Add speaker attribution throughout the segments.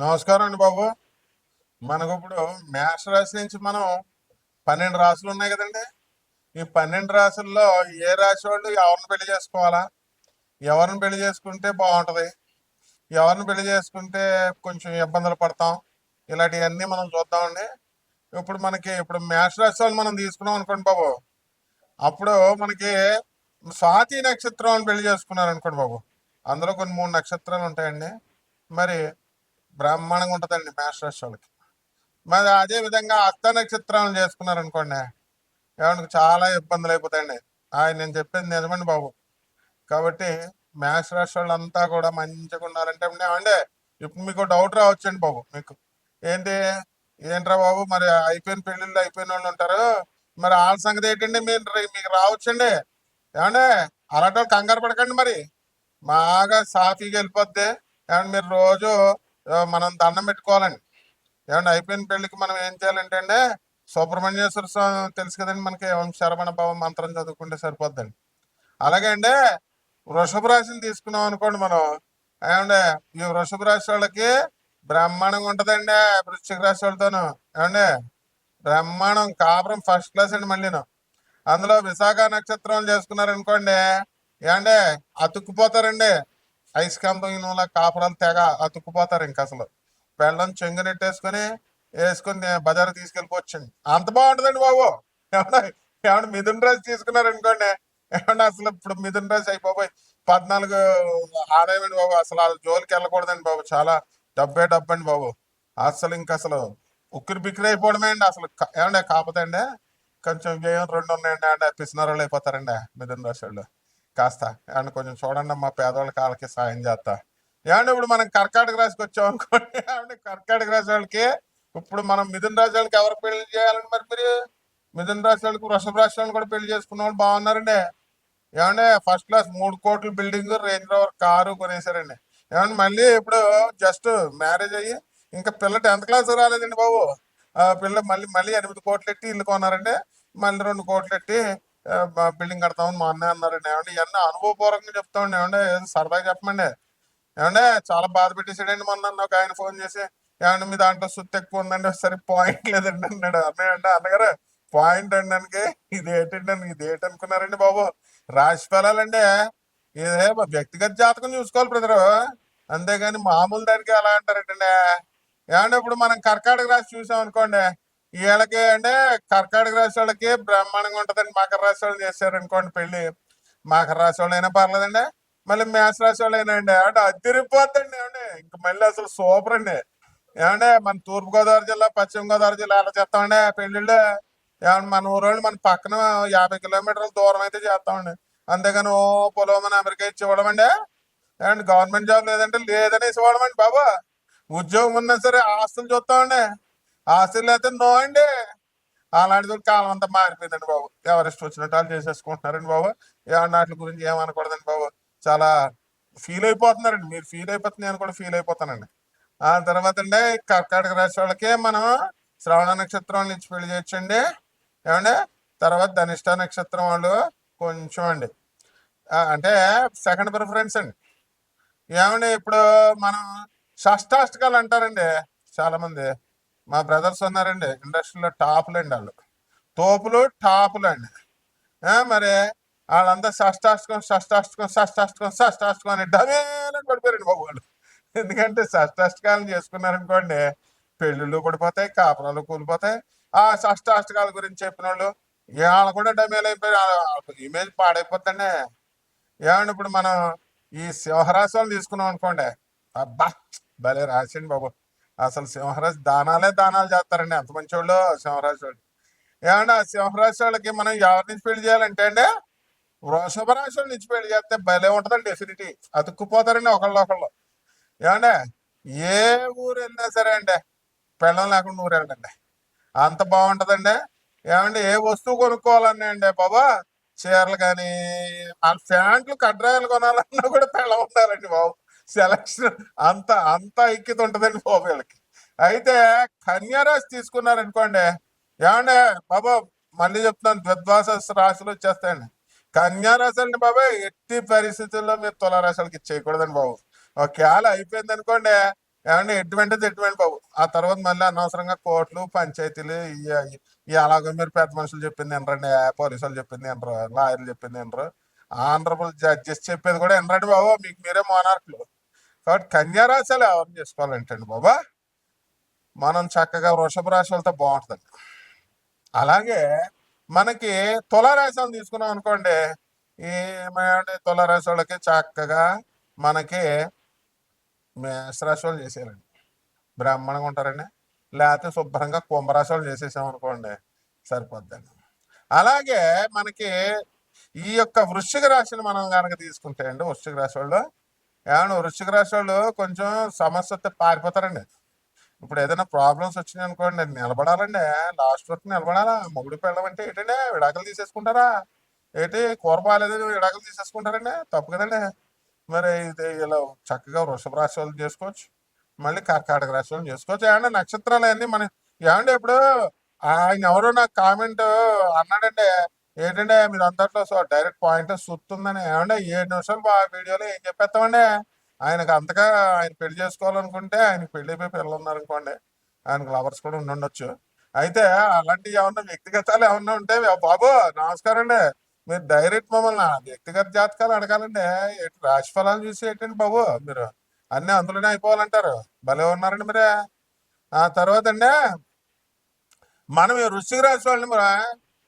Speaker 1: నమస్కారం అండి బాబు. మనకు ఇప్పుడు మేష రాశి నుంచి మనం 12 రాశులు ఉన్నాయి కదండి. ఈ 12 రాశుల్లో ఏ రాశి వాళ్ళు ఎవరిని పెళ్లి చేసుకోవాలా, ఎవరిని పెళ్లి చేసుకుంటే బాగుంటది, ఎవరిని పెళ్లి చేసుకుంటే కొంచెం ఇబ్బందులు పడతాం, ఇలాంటివన్నీ మనం చూద్దామండి. ఇప్పుడు మేష రాశి వాళ్ళు మనం తీసుకున్నాం అనుకోండి బాబు. అప్పుడు మనకి స్వాతి నక్షత్రం అని పెళ్లి చేసుకున్నారు అనుకోండి బాబు. అందులో కొన్ని 3 నక్షత్రాలు ఉంటాయండి. మరి బ్రహ్మాండంగా ఉంటుందండి మేష రాశి వాళ్ళకి. మరి అదే విధంగా హస్త నక్షత్రాలను చేసుకున్నారు అనుకోండి, ఏమన్నా చాలా ఇబ్బందులు అయిపోతాయండి. నేను చెప్పేది నిజమండి బాబు. కాబట్టి మేష రాశి వాళ్ళంతా కూడా మంచిగా ఉండాలంటే ఏమంటే ఇప్పుడు మీకు డౌట్ రావచ్చండి బాబు. మీకు ఏంటి ఏంట్రా బాబు, మరి అయిపోయిన పెళ్ళిళ్ళు అయిపోయిన వాళ్ళు ఉంటారు, మరి వాళ్ళ సంగతి ఏంటండి, మీకు రావచ్చండి. ఏమంటే అలాంటి వాళ్ళు కంగారు పడకండి. మరి బాగా సాఫీగా వెళ్ళిపోద్ది. ఏమంటే మీరు రోజు మనం దండం పెట్టుకోవాలండి. ఏమంటే అయిపోయిన పెళ్లికి మనం ఏం చేయాలంటే అండి, సుబ్రహ్మణ్యేశ్వర స్వామి తెలుసు కదండి మనకి, ఓం శరవణ భవ మంత్రం చదువుకుంటే సరిపోద్దండి. అలాగే అండి వృషభ రాశిని తీసుకున్నాం అనుకోండి మనం. ఏమంటే ఈ వృషభ రాశి వాళ్ళకి బ్రహ్మాండంగా ఉంటదండి. వృశ్చిక రాశి వాళ్ళతోను ఏమండి బ్రహ్మాండం, కాపురం ఫస్ట్ క్లాస్ అండి. మళ్ళీను అందులో విశాఖ నక్షత్రం చేసుకున్నారనుకోండి, ఏమంటే అతుక్కుపోతారండి. అయస్కాంతం ఇనుముల కాపురాలు తెగ అతుక్కుపోతారు. ఇంక అసలు బెల్లం చెంగునెట్టేసుకొని వేసుకొని బజారు తీసుకెళ్ళిపోవచ్చండి. అంత బాగుంటుందండి బాబు. ఏమన్నా ఏమన్నా మిథున రాశి తీసుకున్నారనుకోండి, ఏమన్నా అసలు ఇప్పుడు మిథున రాశి అయిపోయి 14 ఆదాయం అండి బాబు. అసలు ఆ జోలికి వెళ్ళకూడదండి బాబు. చాలా డబ్బే డబ్బండి బాబు. అసలు ఇంక అసలు ఉక్కిరి బిక్కిరి అయిపోవడమే అండి. అసలు ఏమండి కాకపోతే అండి కొంచెం వ్యయం 2 ఉన్నాయండి. అంటే పిసినారు వాళ్ళు అయిపోతారండి మిథున రాశి వాళ్ళు. కాస్త ఏమన్నా కొంచెం చూడండి, మా పేదవాళ్ళ కాళ్ళకి సాయం చేస్తా. ఏమంటే ఇప్పుడు మనం కర్కాటక రాశికి వచ్చాం అనుకోండి. ఏమంటే కర్కాటక రాశి వాళ్ళకి ఇప్పుడు మనం మిథున రాశి వాళ్ళకి ఎవరు పెళ్లి చేయాలండి? మరి మీరు మిథున రాశి వాళ్ళకి వృషభ రాశి వాళ్ళని కూడా పెళ్లి చేసుకున్న వాళ్ళు బాగున్నారండి. ఏమంటే ఫస్ట్ క్లాస్ 3 కోట్ల బిల్డింగ్, రేంజ్ రోవర్ కారు కొనేసారండి. ఏమంటే మళ్ళీ ఇప్పుడు జస్ట్ మ్యారేజ్ అయ్యి ఇంకా పిల్ల 10th క్లాస్ రాలేదండి బాబు. పిల్ల మళ్ళీ మళ్ళీ 8 కోట్లు ఎట్టి ఇల్లు కొన్నారండి. మళ్ళీ 2 కోట్లు ఎట్టి బిల్డింగ్ కడతామని మా అన్నయ్య అన్నారండి. ఏమంటే ఇవన్నీ అనుభవపూర్వకంగా చెప్తామండి. ఏమంటే సరదాగా చెప్పమండి. ఏమంటే చాలా బాధ పెట్టేసాడండి మొన్న ఒక ఆయన ఫోన్ చేసి, ఏమంటే మీ దాంట్లో సుత్తి ఎక్కువ ఉందండి, సరే పాయింట్ లేదండి అన్నాడు. అన్నయ్య అన్నగారు పాయింట్ అనడానికి ఇదేంటి అనుకున్నారండి బాబు? రాశి ఫలాలంటే ఇదే వ్యక్తిగత జాతకం చూసుకోవాలి బ్రదరు. అంతేగాని మామూలు దానికి ఎలా అంటారంటే, ఏమంటే ఇప్పుడు మనం కర్కాటక రాశి చూసాం అనుకోండి, వీళ్ళకి అంటే కర్కాటక రాశి వాళ్ళకి బ్రహ్మాండంగా ఉంటుందండి. మకర రాశి వాళ్ళు చేశారనుకోండి పెళ్లి, మకర రాశి వాళ్ళు అయినా పర్లేదండి, మళ్ళీ మేష రాశి వాళ్ళు అయినా అండి అంటే అదిరిపోద్దండి. ఏమంటే ఇంక మళ్ళీ అసలు సూపర్ అండి. ఏమంటే మన తూర్పుగోదావరి జిల్లా, పశ్చిమ గోదావరి జిల్లా ఎలా చేస్తామండి పెళ్లిళ్ళు? ఏమన్నా మన ఊరోళ్ళు మన పక్కన 50 కిలోమీటర్ల దూరం అయితే చేస్తామండి. అంతేగాని ఓ పొలవమని అమెరికా ఇచ్చి ఇవ్వడమండి. ఏమంటే గవర్నమెంట్ జాబ్ లేదనేసి ఇవ్వడమండి బాబు. ఉద్యోగం ఉన్నా సరే ఆస్తులు చూస్తామండి. ఆస్తులు లేకపోతే నో అండి. అలాంటిది కాలం అంతా మారిపోయిందండి బాబు. ఎవరిష్టం వచ్చినట్టు వాళ్ళు చేసేసుకుంటున్నారండి బాబు. ఏమన్నా వాటి గురించి ఏమనకూడదండి బాబు. చాలా ఫీల్ అయిపోతున్నారండి. మీరు ఫీల్ అయిపోతుంది, నేను కూడా ఫీల్ అయిపోతానండి. ఆ తర్వాత అండి కర్కాటక రాశి వాళ్ళకి మనం శ్రవణ నక్షత్రం నుంచి పెళ్లి చేయొచ్చండి. ఏమండి తర్వాత ధనిష్ట నక్షత్రం వాళ్ళు కొంచెం అండి అంటే సెకండ్ ప్రిఫరెన్స్ అండి. ఏమండి ఇప్పుడు మనం షష్టాష్టకాలు అంటారండి చాలా మంది. మా బ్రదర్స్ ఉన్నారండి ఇండస్ట్రీలో టాపులు అండి. వాళ్ళు తోపులు టాపులు అండి. మరి వాళ్ళంతా షష్టాష్టకం షష్టాష్టకం షష్టాష్టకం షష్టాష్టకం అని డమేలని పడిపోయారండి బాబు వాళ్ళు. ఎందుకంటే షష్టాష్టకాలను చేసుకున్నారనుకోండి, పెళ్ళిళ్ళు పడిపోతాయి, కాపురాలు కూలిపోతాయి. ఆ షష్టాష్టకాల గురించి చెప్పిన వాళ్ళు వాళ్ళు కూడా డమేలు అయిపోయి ఇమేజ్ పాడైపోతుందండి. ఏమండి ఇప్పుడు మనం ఈ సింహరాశి వాళ్ళు తీసుకున్నాం అనుకోండి, అబ్బా భలే రాసిండి బాబు. అసలు సింహరాశి దానాలు చేస్తారండి. ఎంత మంచి వాళ్ళు సింహరాశి వాళ్ళు. ఏమంటే ఆ సింహరాశి వాళ్ళకి మనం ఎవరి నుంచి పెళ్లి చేయాలంటే అండి, వృషభ రాశి వాళ్ళ నుంచి పెళ్లి చేస్తే భలే ఉంటుందండి. డెఫినిటీ అతుక్కుపోతారండి ఒకళ్ళు. ఏమంటే ఏ ఊరు వెళ్ళినా సరే అండి, పెళ్ళం లేకుండా ఊరు వెళ్ళండి, అంత బాగుంటదండి. ఏమంటే ఏ వస్తువు కొనుక్కోవాలన్నా అండి బాబా, చీరలు కానీ ఆ ప్యాంట్లు కడ్రాయలు కొనాలన్నా కూడా పెళ్ళం ఉండాలండి బాబు. సెలక్షన్ అంత అంత ఐక్యత ఉంటదండి బాబు వీళ్ళకి. అయితే కన్యారాశి తీసుకున్నారనుకోండి, ఏమంటే బాబా మళ్ళీ చెప్తున్నాను, ద్విద్వాస రాశులు వచ్చేస్తాయండి. కన్యారాశి అండి బాబాయ్ ఎట్టి పరిస్థితుల్లో మీరు తులారాశులకి ఇచ్చేయకూడదండి బాబు. ఒకవేళ అయిపోయింది అనుకోండి, ఏమంటే ఎటువంటిది ఎటువంటి బాబు. ఆ తర్వాత మళ్ళీ అనవసరంగా కోర్టులు పంచాయతీలు ఈ అలాగే మీరు పెద్ద మనుషులు చెప్పింది వినరండి, పోలీసు వాళ్ళు చెప్పింది వినరు, లాయర్లు చెప్పింది వినరు, ఆనరబుల్ జడ్జెస్ చెప్పేది కూడా వినరండి బాబు. మీకు మీరే మోనార్కులు. కాబట్టి కన్యారాశులు ఎవరు చేసుకోవాలంటండి బాబా, మనం చక్కగా వృషభ రాశి వాళ్ళతో బాగుంటుంది. అలాగే మనకి తులారాశి తీసుకున్నాం అనుకోండి, ఏమంటే తులారాశి వాళ్ళకి చక్కగా మనకి మేషరాశి వాళ్ళు చేసేయాలండి, బ్రాహ్మణంగా ఉంటారండి. లేకపోతే శుభ్రంగా కుంభరాశి వాళ్ళు చేసేసాం అనుకోండి, సరిపోద్దండి. అలాగే మనకి ఈ యొక్క వృశ్చిక రాశిని మనం కనుక తీసుకుంటే అండి, వృశ్చిక రాశి వాళ్ళు ఏమన్నా వృశ్చిక రాశి వాళ్ళు కొంచెం సమస్య వస్తే పారిపోతారండి. ఇప్పుడు ఏదైనా ప్రాబ్లమ్స్ వచ్చినాయి అనుకోండి, నిలబడాలండి, లాస్ట్ వరకు నిలబడాలా. మొగుడు పెళ్ళం అంటే ఏంటంటే విడాకులు తీసేసుకుంటారా ఏంటి, కూర బాగాలేదు విడాకులు తీసేసుకుంటారండి, తప్పు కదండి. మరి ఇది ఇలా చక్కగా వృషభ రాశి వాళ్ళు చేసుకోవచ్చు, మళ్ళీ కర్కాటక రాశి వాళ్ళు చేసుకోవచ్చు. ఏమంటే నక్షత్రాలు అన్నీ మన ఏమంటే ఇప్పుడు ఆయన ఎవరో నాకు కామెంట్ అన్నాడంటే, ఏంటంటే మీరు అంతట్లో డైరెక్ట్ పాయింట్ సుత్తుందని. ఏమంటే 7 నిమిషాలు వీడియోలో ఏం చెప్పేస్తామండి. ఆయనకు అంతగా ఆయన పెళ్లి చేసుకోవాలనుకుంటే ఆయనకు పెళ్లి అయిపోయి పిల్లలు ఉన్నారనుకోండి, ఆయనకు లవర్స్ కూడా ఉండొచ్చు. అయితే అలాంటివి ఏమన్నా వ్యక్తిగతాలు ఏమన్నా ఉంటే బాబు నమస్కారం అండి, మీరు డైరెక్ట్ మమ్మల్ని వ్యక్తిగత జాతకాలు అడగాలండి. రాశి ఫలాలు చూసి ఏంటండి బాబు మీరు అన్ని అందులోనే అయిపోవాలంటారు. భలే ఉన్నారండి మీరే. ఆ తర్వాత అండి మనం ఈ వృశ్చిక రాశి వాళ్ళని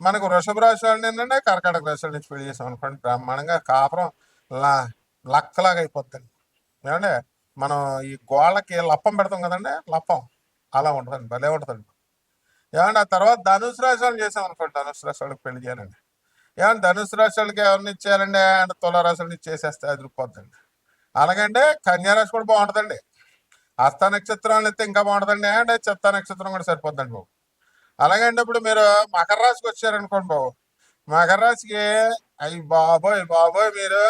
Speaker 1: మనకు వృషభ రాశి వాళ్ళని ఏంటంటే కర్కాటక రాశి వాళ్ళ నుంచి పెళ్లి చేసాం అనుకోండి, బ్రహ్మాండంగా కాపురం లా లక్కలాగా అయిపోతుంది. ఏమంటే మనం ఈ గోళ్ళకి లప్పం పెడతాం కదండి, లప్పం అలా ఉంటుందండి, భలే ఉంటుందండి. ఏమంటే ఆ తర్వాత ధనుసు రాశి వాళ్ళని చేసాం అనుకోండి, ధనుసు రాశి వాళ్ళకి పెళ్లి చేయాలండి. ఏమన్నా ధనుసు రాశి వాళ్ళకి ఎవరిని ఇచ్చేయాలండి అంటే తులారాశులని ఇచ్చేసేస్తే అదిరిపోద్దండి. అలాగంటే కన్యారాశి కూడా బాగుంటుందండి. హస్త నక్షత్రాలు అయితే ఇంకా బాగుంటుందండి, అంటే చిత్త నక్షత్రం కూడా సరిపోద్దండి బాబు. అలాగంటే ఇప్పుడు మీరు మకర రాశికి వచ్చారనుకోండి బాబు, మకర రాశికి అయ్యి బాబోయ్ బాబోయ్ మీరు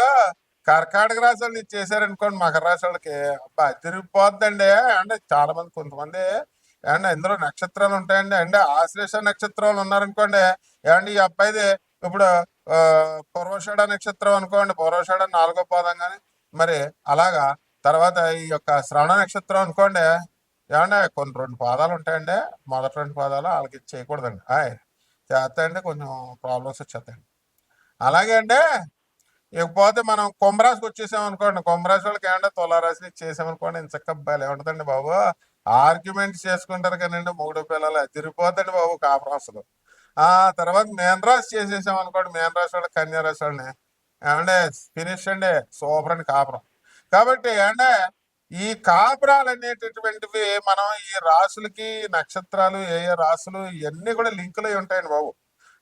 Speaker 1: కర్కాటక రాశి వాళ్ళని చేశారనుకోండి, మకర రాశి వాళ్ళకి అబ్బా తిరిగిపోద్దండి. అంటే చాలా మంది కొంతమంది ఏమంటే ఇందులో నక్షత్రాలు ఉంటాయండి, అంటే ఆశ్లేష నక్షత్రాలు ఉన్నారనుకోండి, ఏమండి ఈ అబ్బాయిది ఇప్పుడు పూర్వషాఢ నక్షత్రం అనుకోండి, పూర్వషాఢ 4వ పాదం కానీ మరి అలాగా. తర్వాత ఈ యొక్క శ్రవణ నక్షత్రం అనుకోండి, ఏమంటే కొన్ని 2 పాదాలు ఉంటాయండి, మొదటి 2 పాదాలు వాళ్ళకి చేయకూడదండి, చేస్తాయంటే కొంచెం ప్రాబ్లమ్స్ వచ్చేస్తాయండి. అలాగే అంటే ఇకపోతే మనం కుంభరాశికి వచ్చేసాం అనుకోండి, కుంభరాశి వాళ్ళకి ఏమంటే తులారాశిని చేసామనుకోండి, ఇంత చక్క బలి ఉంటుందండి బాబు. ఆర్గ్యుమెంట్స్ చేసుకుంటారు కానండి, మూడు పిల్లలు తిరిగిపోతండి బాబు కాపురాశులు. ఆ తర్వాత మేనరాశి చేసేసాం అనుకోండి, మేనరాశి వాళ్ళకి కన్యారాశి వాళ్ళని ఏమంటే ఫినిష్ అండి, సూపర్ అండి కాపురం. కాబట్టి అంటే ఈ కాపురాలు అనేటటువంటివి మనం ఈ రాసులకి నక్షత్రాలు ఏ ఏ రాసులు ఇవన్నీ కూడా లింకులు అయి ఉంటాయండి బాబు.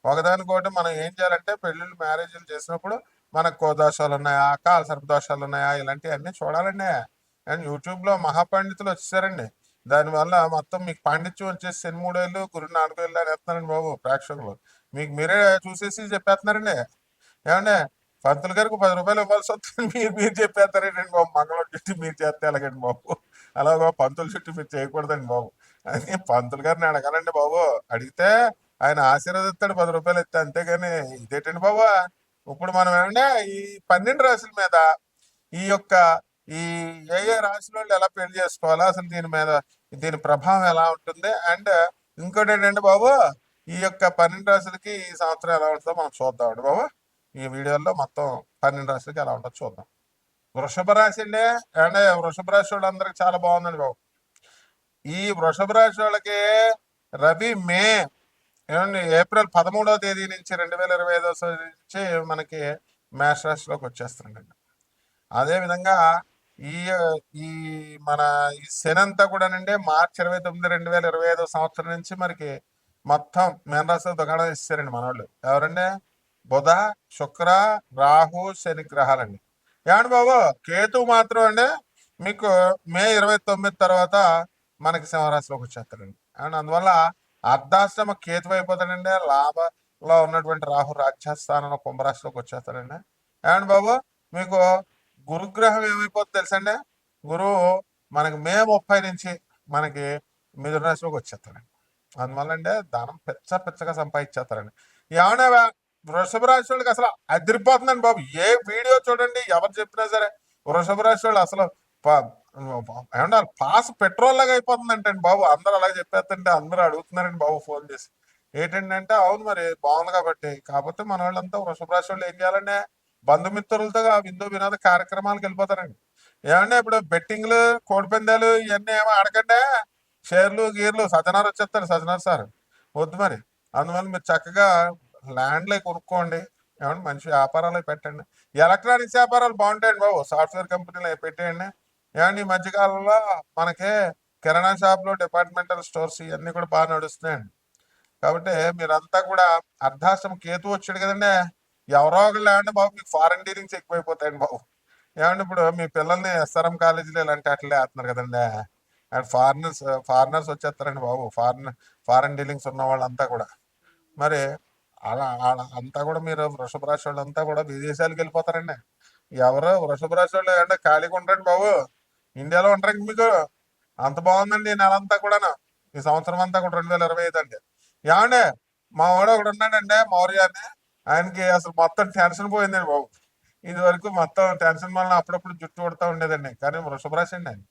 Speaker 1: ఒకదానికోటి మనం ఏం చేయాలంటే పెళ్ళిళ్ళు మ్యారేజ్లు చేసినప్పుడు మనకు కోదోషాలు ఉన్నాయా, కాల సర్పదోషాలు ఉన్నాయా, ఇలాంటివన్నీ చూడాలండి. అండ్ యూట్యూబ్లో మహాపండితులు వచ్చేసారండి, దానివల్ల మొత్తం మీకు పాండిత్యం వచ్చేసి శని 3 ఏళ్ళు గురు 4 ఏళ్ళు అని వేస్తున్నారండి బాబు ప్రేక్షకులు. మీకు మీరే చూసేసి చెప్పేస్తున్నారండి. ఏమంటే పంతులు గారికి 10 రూపాయలు ఇవ్వాల్సి వస్తుంది, మీరు చెప్పేస్తారేంటండి బాబు. మంగళం చుట్టూ మీరు చేస్తే ఎలాగండి బాబు, అలాగో పంతుల చుట్టూ మీరు చేయకూడదండి బాబు అని పంతులు గారిని అడగాలండి బాబు. అడిగితే ఆయన ఆశీర్వదిస్తాడు 10 రూపాయలు ఇస్తే, అంతేగాని ఇదేంటండి బాబు. ఇప్పుడు మనం ఏమంటే ఈ 12 రాశుల మీద ఈ యొక్క ఈ ఏ ఏ రాశుల వాళ్ళు ఎలా పెళ్లి చేసుకోవాలా, అసలు దీని మీద దీని ప్రభావం ఎలా ఉంటుంది, అండ్ ఇంకోటి ఏంటంటే బాబు, ఈ యొక్క 12 రాశులకి ఈ సంవత్సరం ఎలా ఉంటుందో మనం చూద్దామండి బాబు. ఈ వీడియోలో మొత్తం 12 రాశులకి ఎలా ఉంటుందో చూద్దాం. వృషభ రాశి అండి, అంటే వృషభ రాశి వాళ్ళందరికి చాలా బాగుందండి బాబు. ఈ వృషభ రాశి వాళ్ళకి రవి మే ఏమండి ఏప్రిల్ 13వ తేదీ నుంచి 2025వ నుంచి మనకి మేష రాశిలోకి వచ్చేస్తున్నాడండి. అదేవిధంగా ఈ ఈ మన ఈ శని అంతా కూడానండి మార్చి 29, 2025వ సంవత్సరం నుంచి మనకి మొత్తం మేనరాశిలో దుకాణం ఇస్తారండి మనోళ్ళు. ఎవరండి? బుధ, శుక్ర, రాహు, శని గ్రహాలండి. ఏమండి బాబు, కేతు మాత్రం అండి మీకు మే 29 తర్వాత మనకి సింహరాశిలోకి వచ్చేస్తాడండి. అండ్ అందువల్ల అర్ధాశ్రమ కేతు అయిపోతాడండి, లాభంలో ఉన్నటువంటి రాహు రాజ్యస్థానంలో కుంభరాశిలోకి వచ్చేస్తాడండి. ఏమండి బాబు, మీకు గురుగ్రహం ఏమైపోతుంది తెలుసండి, గురువు మనకి మే 30 నుంచి మనకి మిథున రాశిలోకి వచ్చేస్తాడండి. అందువల్ల అంటే ధనం పెచ్చగా సంపాదించేస్తారండి. ఏమన్నా వృషభ రాశి వాళ్ళకి అసలు అదిరిపోతుందండి బాబు. ఏ వీడియో చూడండి, ఎవరు చెప్పినా సరే వృషభ రాశి వాళ్ళు అసలు ఏమన్నా పాస్ పెట్రోల్ లాగా అయిపోతుందంటండి బాబు. అందరూ అలాగే చెప్పేస్తుంటే అందరూ అడుగుతున్నారండి బాబు ఫోన్ చేసి. ఏంటంటే అవును మరి బాగుంది కాబట్టి. కాకపోతే మన వాళ్ళంతా వృషభ రాశి వాళ్ళు ఏం చేయాలంటే బంధుమిత్రులతో విందు వినోద కార్యక్రమాలకు వెళ్ళిపోతారండి. ఏమంటే ఇప్పుడు బెట్టింగ్లు, కోడిపందాలు ఇవన్నీ ఏమో ఆడకండి. షేర్లు గీర్లు సజ్జనార్ వచ్చేస్తారు, సజ్జనార్ సార్ వద్దు మరి. అందువల్ల మీరు చక్కగా ల్యాండ్లే కొనుక్కోండి. ఏమంటే మంచి వ్యాపారాలు పెట్టండి. ఎలక్ట్రానిక్స్ వ్యాపారాలు బాగుంటాయండి బాబు. సాఫ్ట్వేర్ కంపెనీలు అవి పెట్టేయండి. ఏమండి ఈ మధ్యకాలంలో మనకి కిరాణా షాపులు, డిపార్ట్మెంటల్ స్టోర్స్ ఇవన్నీ కూడా బాగా నడుస్తున్నాయండి. కాబట్టి మీరంతా కూడా అర్ధాష్టం కేతు వచ్చాడు కదండి. ఎవరో ఒకళ్ళు ఏమంటే బాబు మీకు ఫారెన్ డీలింగ్స్ ఎక్కువైపోతాయండి బాబు. ఏమంటే ఇప్పుడు మీ పిల్లల్ని ఎస్ఆర్ఎం కాలేజీలో ఇలాంటి అట్లే వేస్తున్నారు కదండి. అండ్ ఫారినర్స్ వచ్చేస్తారండి బాబు. ఫారెన్ డీలింగ్స్ ఉన్న వాళ్ళంతా కూడా. మరి అలా అంతా కూడా మీరు వృషభ రాశి వాళ్ళంతా కూడా విదేశాలకు వెళ్ళిపోతారండి. ఎవరో వృషభ రాశి వాళ్ళు అంటే ఖాళీగా ఉంటారండి బాబు. ఇండియాలో ఉంటారండి మీకు. అంత బాగుందండి ఈ నెల అంతా కూడాను. ఈ సంవత్సరం అంతా కూడా 2025 అండి. ఏమండే మా వాడు ఒకడు ఉన్నాడండి మౌర్య అని. ఆయనకి అసలు మొత్తం టెన్షన్ పోయిందండి బాబు. ఇది వరకు మొత్తం టెన్షన్ వల్ల అప్పుడప్పుడు జుట్టు ఉడతా ఉండేదండి. కానీ వృషభ రాశి అండి ఆయన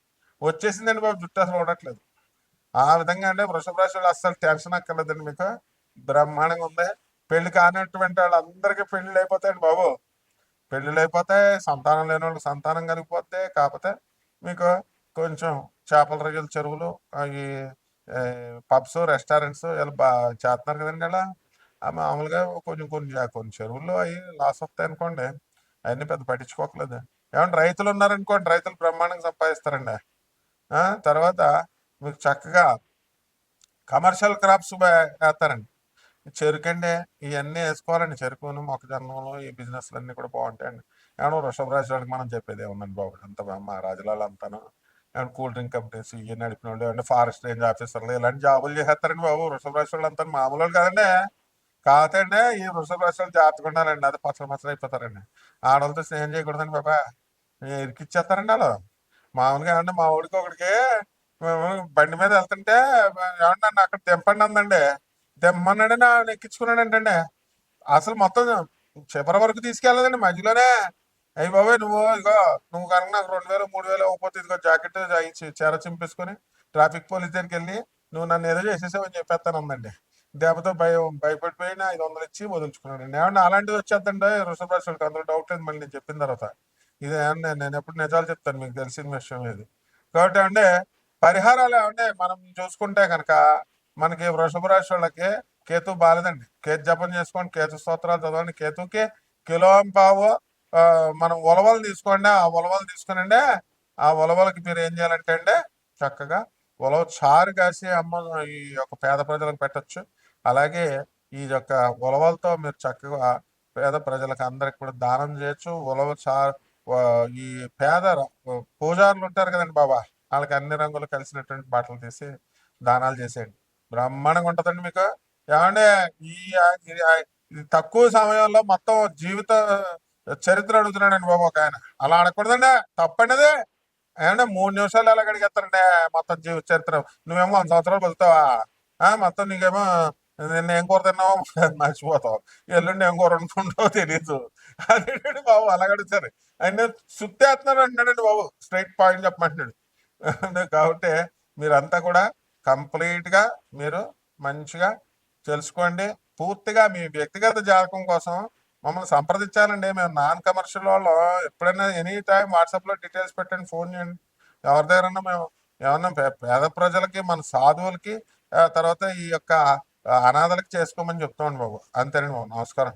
Speaker 1: వచ్చేసిందండి బాబు, జుట్టు అసలు ఉడట్లేదు. ఆ విధంగా అంటే వృషభ రాశి వాళ్ళు అస్సలు టెన్షన్ అక్కర్లేదండి మీకు. బ్రహ్మాండంగా ఉంది. పెళ్లి కానిటువంటి వాళ్ళందరికీ పెళ్లిళ్ళు అయిపోతాయండి బాబు. పెళ్లిళ్ళు అయిపోతే సంతానం లేని వాళ్ళకి సంతానం కలిగిపోతే. కాకపోతే మీకు కొంచెం చేపల రొయ్యల చెరువులు, అవి పబ్స్, రెస్టారెంట్స్ ఇలా చేస్తున్నారు కదండి అలా. మామూలుగా కొంచెం కొన్ని చెరువుల్లో అవి లాస్ వస్తాయి అనుకోండి. అవన్నీ పెద్ద పట్టించుకోకలేదు. ఏమంటే రైతులు ఉన్నారనుకోండి, రైతులు బ్రహ్మాండంగా సంపాదిస్తారండి. తర్వాత మీకు చక్కగా కమర్షియల్ క్రాప్స్ వేస్తారండి. చెరుకండి ఇవన్నీ వేసుకోవాలండి. చెరుకును, మొక్కజొన్నలు, ఈ బిజినెస్లు అన్నీ కూడా బాగుంటాయండి. ఏమన్నా వృషభ రాశి వాళ్ళకి మనం చెప్పేది ఏముందండి బాబు. అంత మా రాజులాలు అంతాను ఏమన్నా కూల్ డ్రింక్ కంపెనీస్ ఇవి నడిపిన వాళ్ళు, అంటే ఫారెస్ట్ రేంజ్ ఆఫీసర్లు ఇలాంటి జాబులు చేసేస్తారండి బాబు. వృషభ రాశి వాళ్ళు అంతా మామూలు వాళ్ళు కదండి. కాకపోతే అండి ఈ వృషభ రాశి వాళ్ళు జాగ్రత్తగా ఉండాలండి. అది పచ్చలు పచ్చలు అయిపోతారండి. ఆడవాళ్ళతో స్నేహం చేయకూడదండి బాబా. ఇరికిచ్చేస్తారండి వాళ్ళు. మామూలుగా ఏమంటే మా ఊడికి ఒకడికి మేము బండి మీద వెళ్తుంటే ఏమన్నా నన్ను అక్కడ దింపండి అందండి. దిమ్మన్నాడని ఆయన ఎక్కించుకున్నాడంటండి. అసలు మొత్తం చివరి వరకు తీసుకెళ్ళదండి మధ్యలోనే. అయ్యి బాబాయ్ నువ్వు కనుక నాకు 2000 3000 ఇవ్వకపోతే ఇదిగో జాకెట్ చీర చింపేసుకొని ట్రాఫిక్ పోలీస్ దగ్గరికి వెళ్ళి నువ్వు నన్ను ఏదో చేసేసావని చెప్పేస్తాను ఉందండి. దెబ్బతో భయపడిపోయిన 500 ఇచ్చి వదులుచుకున్నాడండి. ఏమన్నా అలాంటిది వచ్చేద్దండి వృషభ రాశులకు. అందులో డౌట్ లేదు మళ్ళీ నేను చెప్పిన తర్వాత. ఇది ఏమన్నా నేను ఎప్పుడు నిజాలు చెప్తాను, మీకు తెలిసిన విషయం ఇది. కాబట్టి అంటే పరిహారాలు ఏమంటే మనం చూసుకుంటే కనుక మనకి వృషభ రాశి వాళ్ళకి కేతు బాలేదండి. కేతు జపం చేసుకోండి, కేతు స్తోత్రాలు చదవండి. కేతుకి కిలో పావు మనం ఉలవలు తీసుకోండి. ఆ ఉలవలు తీసుకునండి. ఆ ఉలవలకి మీరు ఏం చేయాలంటే అండి చక్కగా ఉలవ చారు కాసి ఈ యొక్క పేద ప్రజలకు పెట్టచ్చు. అలాగే ఈ యొక్క ఉలవలతో మీరు చక్కగా పేద ప్రజలకు అందరికి కూడా దానం చేయొచ్చు. ఉలవ చారు ఈ పేద పూజారులు ఉంటారు కదండి బాబా, వాళ్ళకి అన్ని రంగులు కలిసినటువంటి బట్టలు తీసి దానాలు చేసేయండి. బ్రహ్మాండంగా ఉంటుందండి మీకు. ఏమంటే ఈ ఇది తక్కువ సమయంలో మొత్తం జీవిత చరిత్ర అడుగుతున్నాడండి బాబు ఒక ఆయన. అలా అడగకూడదండి, తప్పండి అది. ఏమంటే 3 నిమిషాలు ఎలా అడిగేస్తారంటే మొత్తం జీవిత చరిత్ర. నువ్వేమో 100 సంవత్సరాలు బతుకుతావా? మొత్తం నీకేమో నిన్న ఏం కూర తిన్నావో మర్చిపోతావు, ఎల్లుండి ఏం కూర వండుకుంటావో తెలియదు. అదేంటండి బాబు అలాగ అడుగుతారు. ఆయన సుత్తేస్తున్నారు అంటున్నాడండి బాబు. Straight point చెప్పమంటున్నాడు. కాబట్టి మీరంతా కూడా కంప్లీట్ గా మీరు మంచిగా తెలుసుకోండి. పూర్తిగా మీ వ్యక్తిగత జాతకం కోసం మమ్మల్ని సంప్రదించాలండి. మేము నాన్ కమర్షియల్ వాళ్ళు. ఎప్పుడైనా ఎనీ టైం వాట్సాప్ లో డీటెయిల్స్ పెట్టండి, ఫోన్ చేయండి. ఎవరి దగ్గరన్నా మేము ఏమన్నా పేద ప్రజలకి, మన సాధువులకి, తర్వాత ఈ యొక్క అనాథలకి చేసుకోమని చెప్తామండి బాబు. అంతేనండి బాబు. నమస్కారం.